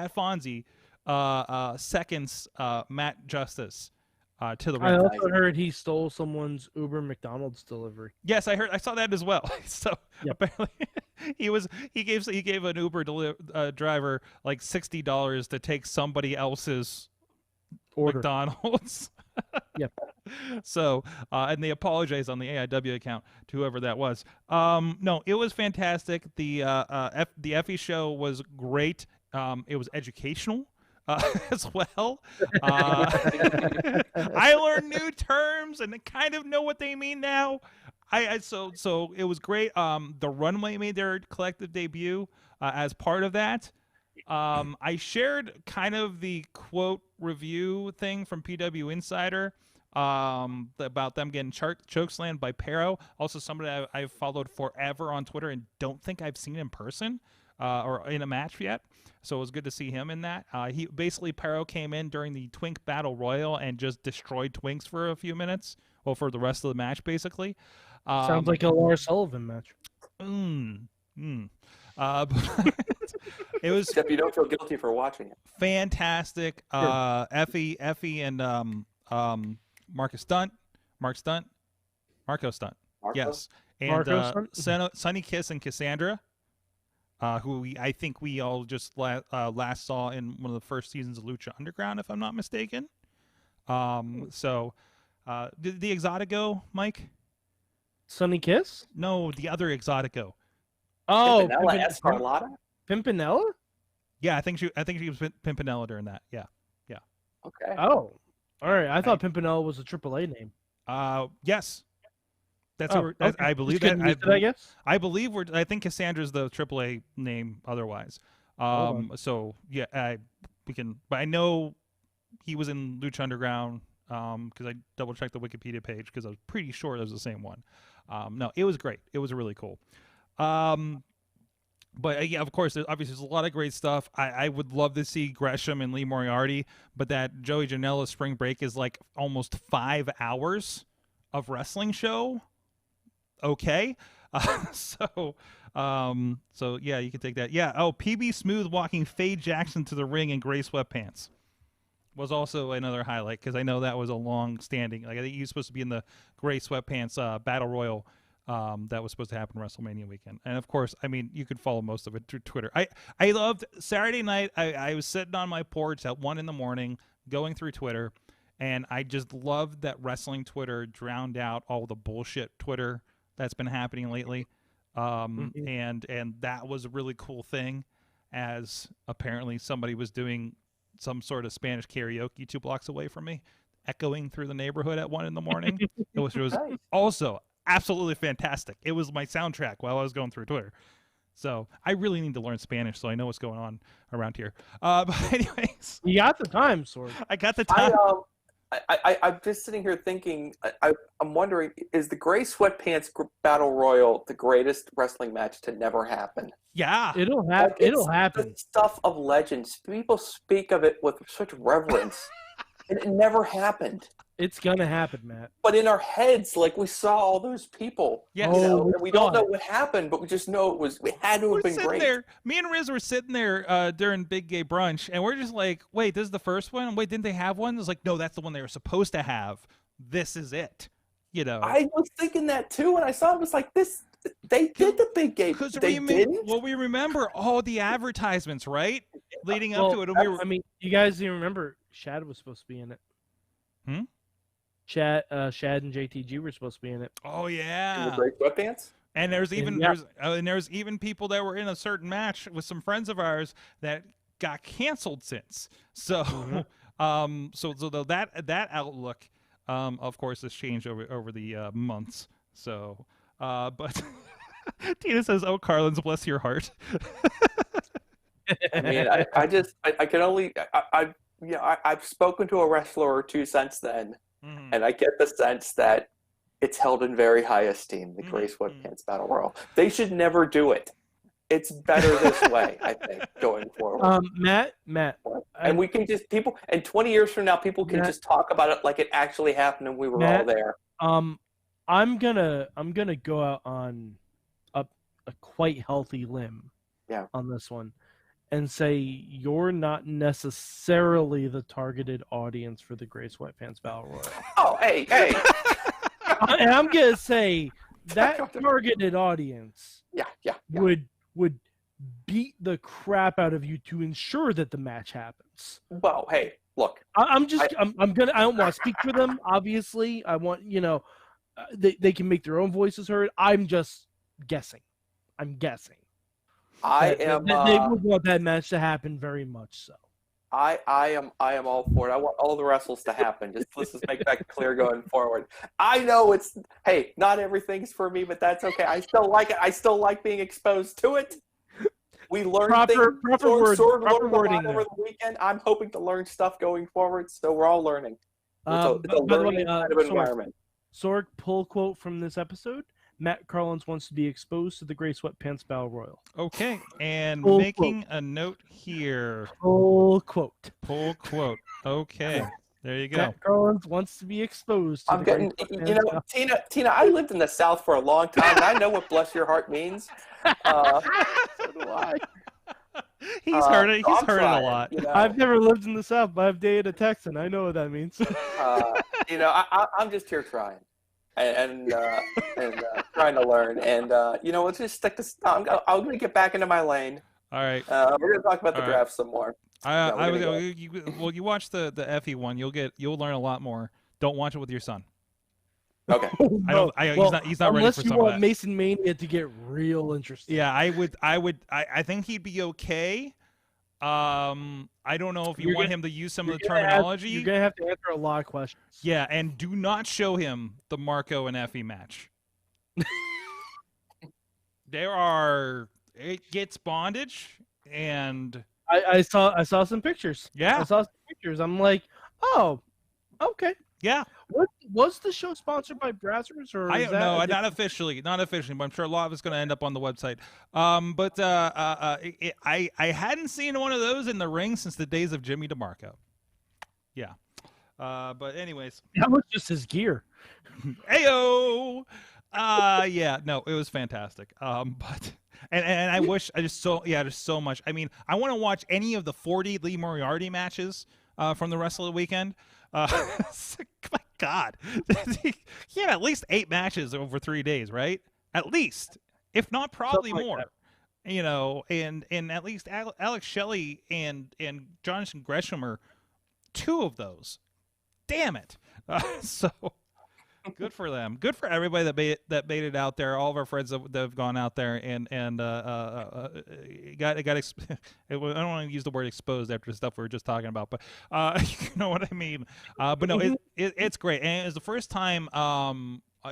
seconds Matt Justice to the ring. I also heard he stole someone's Uber McDonald's delivery. Yes, I saw that as well. So apparently he gave an Uber driver like $60 to take somebody else's Order. McDonald's. Yep. So and they apologized on the AIW account to whoever that was. No, it was fantastic. The Effie show was great. It was educational. As well. I learned new terms and kind of know what they mean now. So it was great. The Runway made their collective debut as part of that. I shared kind of the quote review thing from PW Insider about them getting chokeslammed by Pero. Also somebody I've followed forever on Twitter and don't think I've seen in person or in a match yet. So it was good to see him in that. Pero came in during the Twink Battle Royal and just destroyed Twinks for a few minutes. Well, for the rest of the match, basically. Sounds like a Lars Sullivan match. It was. Except you don't feel guilty for watching it. Fantastic. Sure. Effie and Marco Stunt. Yes. And Sunny Kiss and Cassandra. Who I think we all just last saw in one of the first seasons of Lucha Underground, if I'm not mistaken. So, did the Exotico, Mike? Sunny Kiss? No, the other Exotico. Oh, Pimpinella Escarlata? Pimpinella? Yeah, I think she was Pimpinella during that. Yeah. Okay. Oh, all right. I thought Pimpinella was a AAA name. Yes. That's okay. I believe that. I guess. I believe I think Cassandra's the AAA name otherwise. So yeah, we can. But I know he was in Lucha Underground because I double checked the Wikipedia page because I was pretty sure it was the same one. No, it was great. It was really cool. But yeah, of course, obviously there's a lot of great stuff. I would love to see Gresham and Lee Moriarty, but that Joey Janela Spring Break is like almost 5 hours of wrestling show. Okay, so yeah, you can take that. Yeah. Oh, PB Smooth walking Faye Jackson to the ring in gray sweatpants was also another highlight, because I know that was a long standing. Like, I think he was supposed to be in the gray sweatpants battle royal. That was supposed to happen WrestleMania weekend. And of course, I mean, you could follow most of it through Twitter. I loved Saturday night. I was sitting on my porch at 1 a.m. going through Twitter, and I just loved that wrestling Twitter drowned out all the bullshit Twitter that's been happening lately. And that was a really cool thing, as apparently somebody was doing some sort of Spanish karaoke 2 blocks away from me, echoing through the neighborhood at 1 a.m. It was Nice. also absolutely fantastic. It was my soundtrack while I was going through Twitter. So I really need to learn Spanish so I know what's going on around here. But anyways, You got the time, Sword. I got the time. I'm just sitting here thinking. I'm wondering, is the gray sweatpants battle royal the greatest wrestling match to never happen? Yeah. It'll Like, happen. It'll it's happen. the stuff of legends. People speak of it with such reverence, and it never happened. It's gonna happen, Matt. But in our heads, like, we saw all those people. Yes. You know, Oh, and we don't know God. what happened, but we just know it had to We're have been sitting great. there. Me and Riz were sitting there during Big Gay Brunch, and we're just like, wait, this is the first one? Wait, didn't they have one? It's like, no, that's the one they were supposed to have. This is it. You know. I was thinking that too, and I saw it was like this. They did the big game. Because They didn't. well, we remember all the advertisements, right? Leading up Well, to it. And we were, I mean, you guys even remember Shad was supposed to be in it. Hmm? Shad and JTG were supposed to be in it. oh In yeah. the great sweatpants. And there's even Yeah. there's even people that were in a certain match with some friends of ours that got canceled since. So so that outlook of course has changed over the months. So but Tina says, "Oh, Carlins, bless your heart." I mean, I can only I've spoken to a wrestler or two since then, Mhm. and I get the sense that it's held in very high esteem. The Gray Mhm. Sweatpants Battle Royal. They should never do it. It's better this way, I think, going forward. Matt, and we can just and 20 years from now, people can Matt- just talk about it like it actually happened and we were all Matt- there. I'm gonna go out on a quite healthy limb, Yeah. on this one, and say you're not necessarily the targeted audience for the Gray Sweatpants Battle Royal. Oh, hey. And I'm gonna say that targeted audience Yeah. would beat the crap out of you to ensure that the match happens. Well, hey, look. I'm don't want to speak for them. Obviously, I want they can make their own voices heard. I'm just guessing. I'm guessing. I They am. would want that match to happen very much so. I am all for it. I want all the wrestles to happen. Let's just make that clear going forward. I know not everything's for me, but that's okay. I still like it. I still like being exposed to it. We learned Proper Sword learned a lot wording over there. the weekend. I'm hoping to learn stuff going forward, so we're all learning. It's a By the way, learning kind of Sorg, environment. Sorg, pull quote from this episode. Matt Carlins wants to be exposed to the Gray Sweatpants Battle Royal. Okay, and Full making a note here. Full quote. Pull quote. Okay, there you go. Matt Carlins wants to be exposed to I'm the getting, Gray Sweatpants Tina, I lived in the South for a long time, and I know what bless your heart means. So do I. He's heard it. so He's I'm heard it trying, a lot. you know. I've never lived in the South, but I've dated a Texan. I know what that means. I'm just here trying and trying to learn. And let's just stick to. I'm going to get back into my lane. All right. We're going to talk about the All right. draft some more. You watch the FE one. You'll learn a lot more. Don't watch it with your son. Okay. He's not ready unless for you some of want that. Mason Mania to get real interesting. Yeah, I think he'd be okay. I don't know if you You're want gonna- him to use some of the You're gonna have- terminology. You're gonna have to answer a lot of questions. Yeah, and do not show him the Marco and Effie match. It gets bondage, and I saw some pictures. yeah, I saw some pictures. I'm like, oh, okay. Yeah. What was the show sponsored by Brazzers or? I is don't that know, a not officially, but I'm sure a lot of it's going to end up on the website. I hadn't seen one of those in the ring since the days of Jimmy DeMarco. Yeah. But anyways, That was just his gear. Ayo. Yeah, no, it was fantastic. But and I wish there's so much. I mean, I want to watch any of the 40 Lee Moriarty matches from the rest of the weekend. My God, he had at least 8 matches over 3 days, right? At least, if not probably Something like more. that. You know, and at least Alex Shelley and Jonathan Gresham are 2 of those. Damn it! So good for them. Good for everybody that made it out there. All of our friends that have gone out there and got. I don't want to use the word exposed after the stuff we were just talking about, but you know what I mean. But no, it's great, and it's the first time.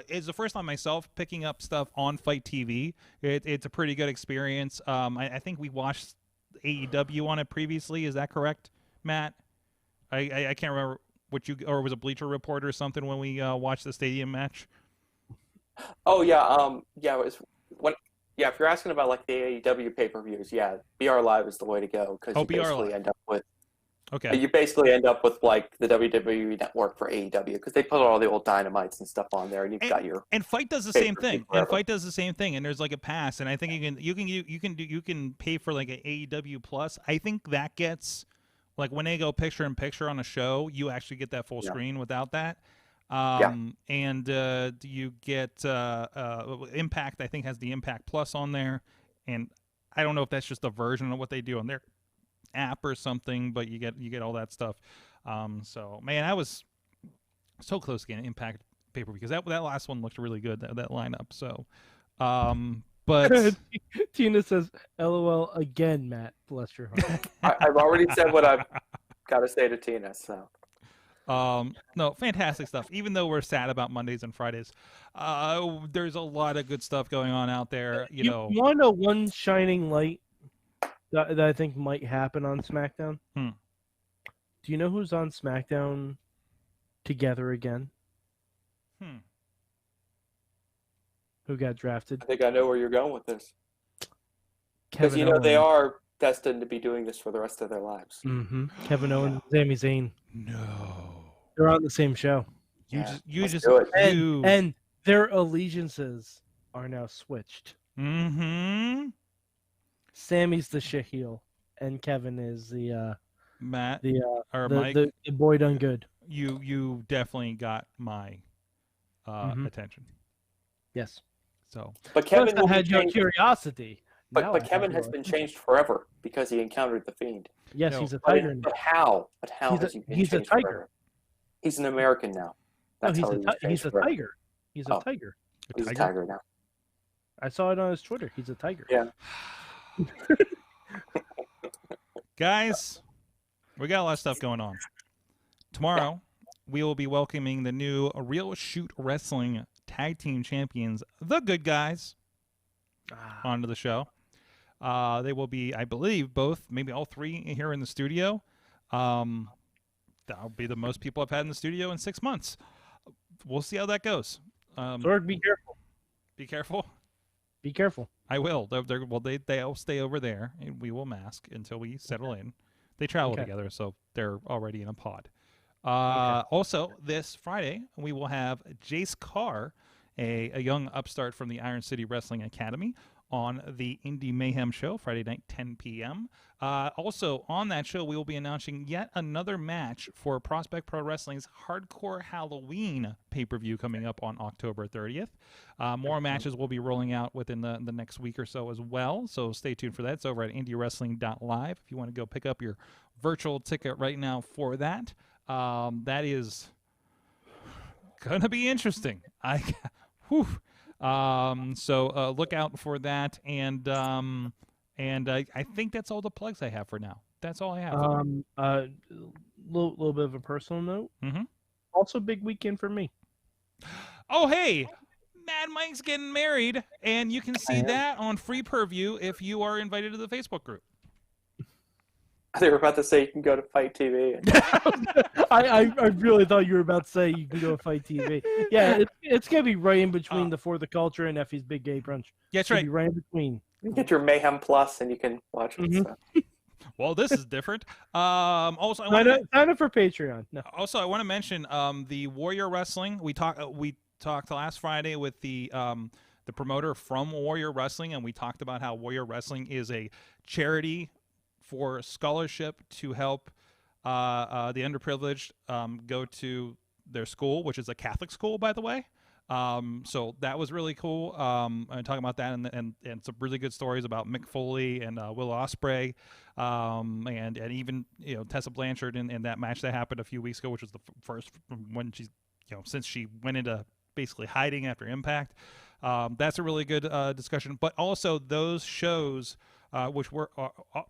It's the first time myself picking up stuff on Fight TV. It's a pretty good experience. I think we watched AEW on it previously. Is that correct, Matt? I can't remember. Or was a Bleacher Report or something when we watched the stadium match? Oh yeah, yeah. It was when, yeah. If you're asking about like the AEW pay-per-views, yeah, BR Live is the way to go because you basically end up with like the WWE Network for AEW because they put all the old Dynamites and stuff on there, and you've got your and Fight does the same thing. And Fight does the same thing, and there's like a pass, and I think you can pay for like an AEW Plus. I think that gets. Like when they go picture in picture on a show, you actually get that full screen without that. And you get Impact. I think has the Impact Plus on there, and I don't know if that's just a version of what they do on their app or something, but you get all that stuff. So man, I was so close to getting Impact paper because that last one looked really good. That lineup. So, but Tina says, "LOL again, Matt. Bless your heart." I've already said what I've got to say to Tina. So, no, fantastic stuff. Even though we're sad about Mondays and Fridays, there's a lot of good stuff going on out there. You know, want to know one shining light that I think might happen on SmackDown? Do you know who's on SmackDown together again? Who got drafted? I think I know where you're going with this. Because Kevin Owens. they are destined to be doing this for the rest of their lives. Mm-hmm. Kevin Owens, Sami Zayn. No, they're on the same show. And their allegiances are now switched. Mm-hmm. Sammy's the shit heel, and Kevin is the Matt or Mike. The boy done good. You definitely got my attention. Yes. So, but Kevin had your curiosity. But Kevin has been changed forever because he encountered the Fiend. Yes, he's a tiger. But how? But how has he been changed? He's a tiger. Forever? He's an American now. He's a tiger. He's a tiger. He's a tiger now. I saw it on his Twitter. He's a tiger. Yeah. Guys, we got a lot of stuff going on. Tomorrow, we will be welcoming the new Real Shoot Wrestling Tag Team Champions, the Good Guys, onto the show. They will be, I believe, both, maybe all 3 here in the studio. That'll be the most people I've had in the studio in 6 months. We'll see how that goes. Sorg, be careful. Be careful. Be careful. I will. They'll stay over there, and we will mask until we settle in. They travel together, so they're already in a pod. Also, this Friday, we will have Jace Carr, a young upstart from the Iron City Wrestling Academy, on the Indie Mayhem show, Friday night, 10 p.m. Also, on that show, we will be announcing yet another match for Prospect Pro Wrestling's Hardcore Halloween pay-per-view coming up on October 30th. More matches will be rolling out within the next week or so as well, so stay tuned for that. It's over at indiewrestling.live if you want to go pick up your virtual ticket right now for that. That is going to be interesting. So look out for that, and I think that's all the plugs I have for now. That's all I have. Little bit of a personal note. Mm-hmm. Also, big weekend for me. Oh, hey, Mad Mike's getting married, and you can see that on free purview if you are invited to the Facebook group. They were about to say you can go to Fight TV. I really thought you were about to say you can go to Fight TV. Yeah, it's gonna be right in between the For the Culture and Effie's Big Gay Brunch. Yeah, that's right. Be right in between. You get your Mayhem Plus, and you can watch it. Mhm. So. Well, this is different. Also, Sign up for Patreon. No. I want to mention the Warrior Wrestling. We talked last Friday with the promoter from Warrior Wrestling, and we talked about how Warrior Wrestling is a charity for scholarship to help the underprivileged go to their school, which is a Catholic school, by the way. So that was really cool. I'm talking about that and some really good stories about Mick Foley and Will Ospreay, and even Tessa Blanchard in that match that happened a few weeks ago, which was the first when she's since she went into basically hiding after Impact. That's a really good discussion. But also those shows, which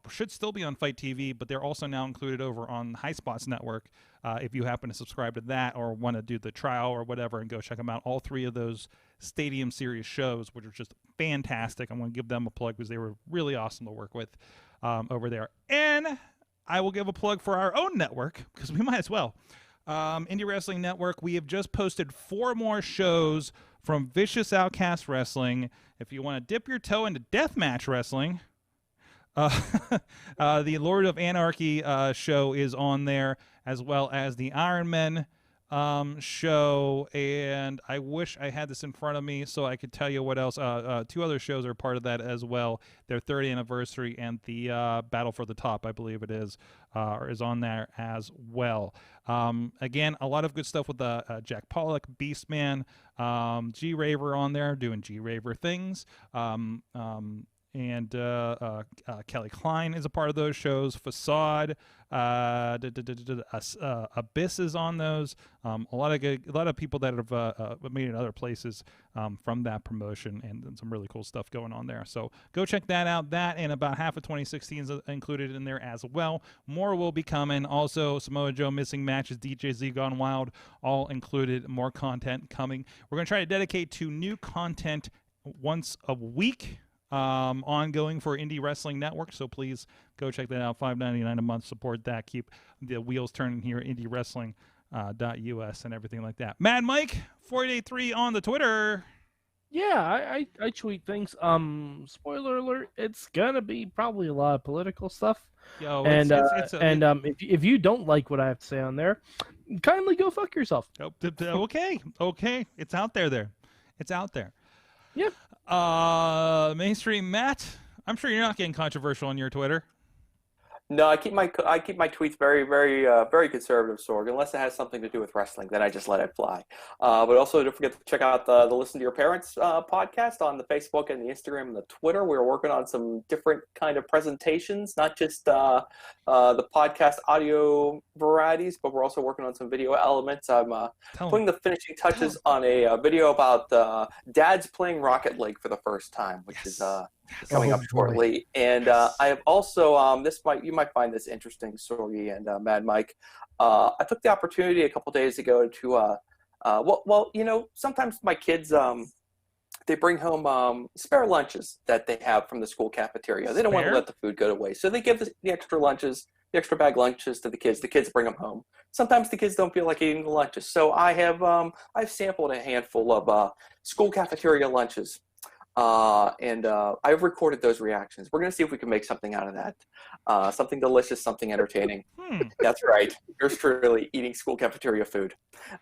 should still be on Fight TV, but they're also now included over on High Spots Network. If you happen to subscribe to that or want to do the trial or whatever and go check them out, all three of those Stadium Series shows, which are just fantastic. I'm going to give them a plug because they were really awesome to work with over there. And I will give a plug for our own network because we might as well. Indie Wrestling Network, we have just posted 4 more shows from Vicious Outcast Wrestling. If you want to dip your toe into deathmatch wrestling, the Lord of Anarchy show is on there, as well as the Iron Men show. And I wish I had this in front of me so I could tell you what else. 2 other shows are part of that as well. Their 30th anniversary and the Battle for the Top, I believe it is on there as well. Again, a lot of good stuff with Jack Pollock, Beastman, G-Raver on there doing G-Raver things. And Kelly Klein is a part of those shows. Facade, Abyss is on those. A lot of people that have made it in other places from that promotion, and some really cool stuff going on there. So go check that out. That and about half of 2016 is included in there as well. More will be coming. Also, Samoa Joe missing matches, DJ Z Gone Wild, all included. More content coming. We're going to try to dedicate to new content once a week. Ongoing for Indie Wrestling Network, so please go check that out. $5.99 a month. Support that. Keep the wheels turning here at IndieWrestling.us and everything like that. Mad Mike 483 on the Twitter. Yeah, I tweet things. Spoiler alert: it's gonna be probably a lot of political stuff. If you don't like what I have to say on there, kindly go fuck yourself. Okay, it's out there. It's out there. Yeah. Mainstream Matt, I'm sure you're not getting controversial on your Twitter. No, I keep my tweets very, very, very conservative, Sorg. Unless it has something to do with wrestling, then I just let it fly. But also, don't forget to check out the Listen to Your Parents podcast on the Facebook and the Instagram and the Twitter. We're working on some different kind of presentations, not just the podcast audio varieties, but we're also working on some video elements. I'm putting the finishing touches on a video about dads playing Rocket League for the first time, which is coming up shortly. And I have also you might find this interesting, Sorgy and Mad Mike. I took the opportunity a couple days ago to sometimes my kids they bring home spare lunches that they have from the school cafeteria. They don't want to let the food go to waste, so they give the extra bag lunches to the kids. The kids bring them home. Sometimes the kids don't feel like eating the lunches, so I've sampled a handful of school cafeteria lunches. And I've recorded those reactions. We're going to see if we can make something out of that. Something delicious, something entertaining. That's right. Yours truly eating school cafeteria food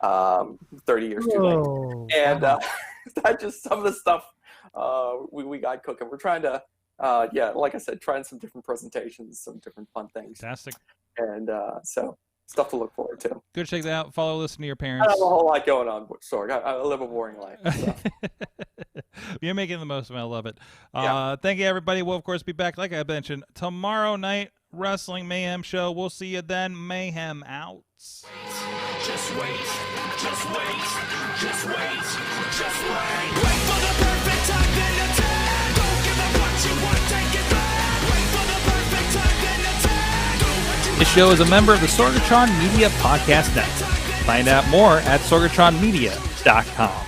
30 years too late. And that's just some of the stuff we got cooking. We're trying to, like I said, trying some different presentations, some different fun things. Fantastic. And so stuff to look forward to. Go check that out. Follow, listen to your parents. I have a whole lot going on, Sorg. I live a boring life. So. You're making the most of it. I love it. Yeah. Thank you, everybody. We'll, of course, be back, like I mentioned, tomorrow night, Wrestling Mayhem show. We'll see you then. Mayhem out. Just wait, just wait, just wait, just wait. Wait for the perfect time, then attack. Don't give up what you want, take it back. Wait for the perfect time, then attack. Do what you This show is a member of the Sorgatron Media Podcast Network. Find out more at sorgatronmedia.com.